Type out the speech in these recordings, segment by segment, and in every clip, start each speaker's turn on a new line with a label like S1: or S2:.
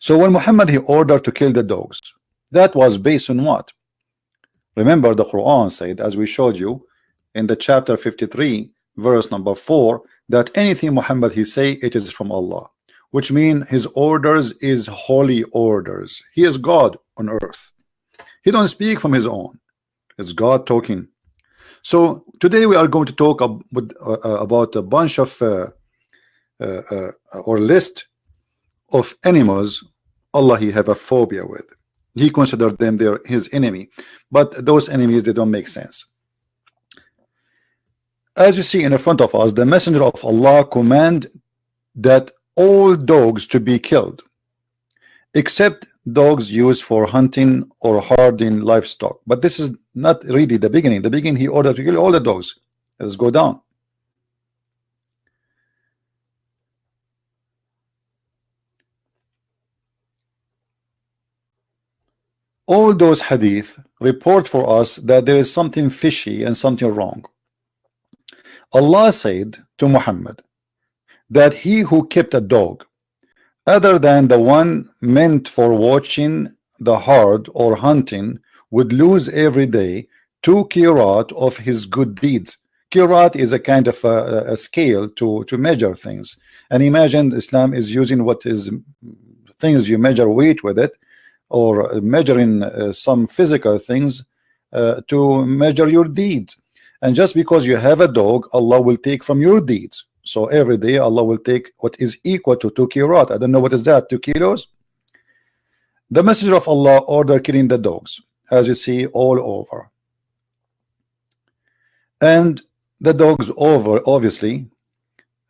S1: So when Muhammad he ordered to kill the dogs, that was based on what? Remember, the Quran said, as we showed you in the chapter 53 verse number 4, that anything Muhammad he say, it is from Allah, which means his orders is holy orders. He is God on earth. He don't speak from his own. It's God talking. So today we are going to talk about a bunch of or list of animals Allah he have a phobia with. He considered them his enemy, but those enemies, they don't make sense. As you see in front of us, the messenger of Allah command that all dogs to be killed except dogs used for hunting or herding livestock. But this is not really the beginning. The beginning, he ordered to kill all the dogs. Let's go down. All those hadith report for us that there is something fishy and something wrong. Allah said to Muhammad that he who kept a dog other than the one meant for watching the herd or hunting would lose every day 2 kirat of his good deeds. Kirat is a kind of a scale to measure things, and imagine Islam is using what is things you measure weight with it, or measuring some physical things to measure your deeds. And just because you have a dog, Allah will take from your deeds. So every day Allah will take what is equal to 2 kirat. I don't know what is that, 2 kilos. The messenger of Allah ordered killing the dogs, as you see all over. And the dogs over, obviously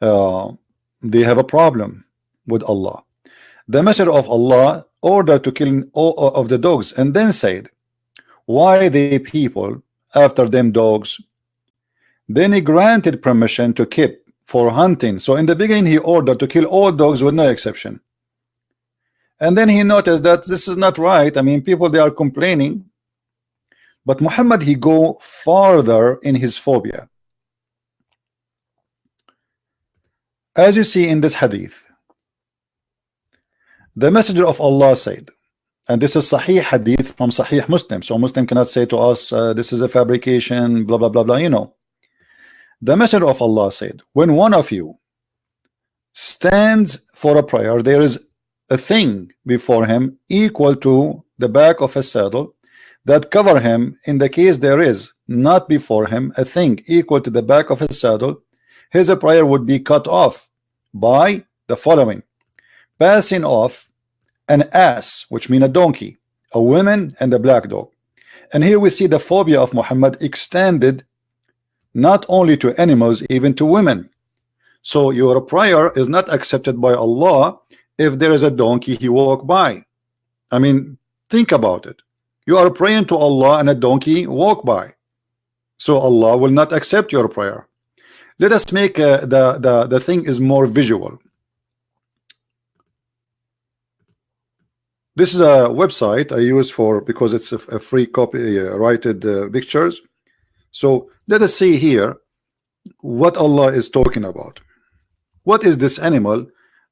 S1: they have a problem with Allah. The messenger of Allah ordered to kill all of the dogs, and then said, why the people after them dogs? Then he granted permission to keep for hunting. So in the beginning he ordered to kill all dogs with no exception, and then he noticed that this is not right. I mean, people, they are complaining, but Muhammad he go farther in his phobia. As you see in this hadith, the messenger of Allah said, and this is Sahih hadith from Sahih Muslim, so Muslim cannot say to us this is a fabrication, blah blah blah blah, you know. The messenger of Allah said, when one of you stands for a prayer, there is a thing before him equal to the back of a saddle that cover him. In the case there is not before him a thing equal to the back of a saddle, his prayer would be cut off by the following: passing off an ass, which means a donkey, a woman, and a black dog. And here we see the phobia of Muhammad extended not only to animals, even to women. So your prayer is not accepted by Allah if there is a donkey he walk by. I mean, think about it. You are praying to Allah and a donkey walk by, so Allah will not accept your prayer. Let us make the thing is more visual. This is a website I use for, because it's a free copy rated pictures. So let us see here what Allah is talking about. What is this animal?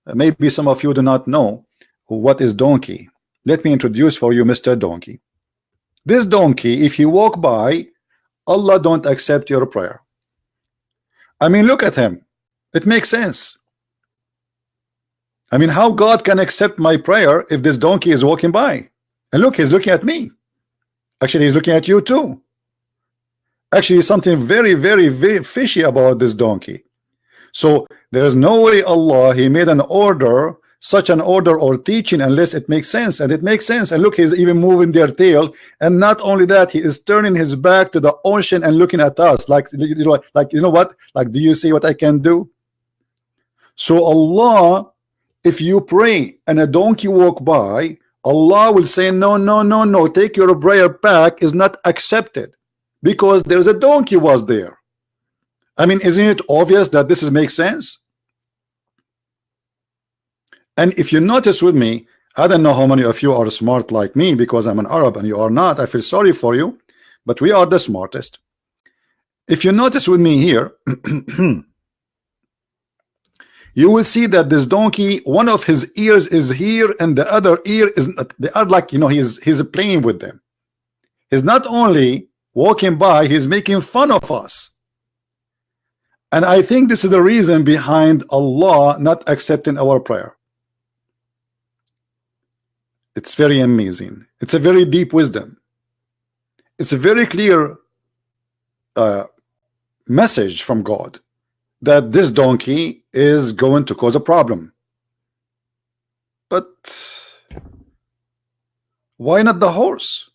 S1: Maybe some of you do not know what is donkey. Let me introduce for you Mr. Donkey. This donkey, if you walk by, Allah don't accept your prayer. I mean, look at him. It makes sense. I mean, how God can accept my prayer if this donkey is walking by? And look, he's looking at me. Actually, he's looking at you too. Actually, something very, very, very fishy about this donkey. So there is no way Allah he made an order, such an order or teaching, unless it makes sense. And it makes sense. And look, he's even moving their tail. And not only that, he is turning his back to the ocean and looking at us like, you know what, like, do you see what I can do? So Allah, if you pray and a donkey walk by, Allah will say no, no, no, no, take your prayer back, is not accepted, because there's a donkey was there. I mean, isn't it obvious that this makes sense? And if you notice with me, I don't know how many of you are smart like me, because I'm an Arab and you are not. I feel sorry for you, but we are the smartest. If you notice with me here, you will see that this donkey, one of his ears is here and the other ear is not. They are like, you know, he's playing with them. He's not only walking by, he's making fun of us. And I think this is the reason behind Allah not accepting our prayer. It's very amazing. It's a very deep wisdom. It's a very clear message from God that this donkey is going to cause a problem. But why not the horse?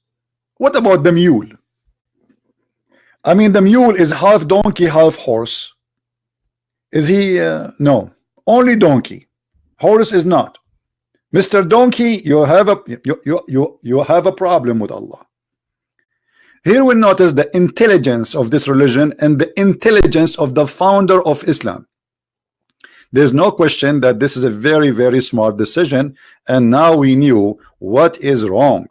S1: What about the mule? I mean, the mule is half donkey, half horse. Is he? No, only donkey. Horse is not. Mr. Donkey, you have a problem with Allah. Here we notice the intelligence of this religion and the intelligence of the founder of Islam. There's no question that this is a very, very smart decision, and now we knew what is wrong.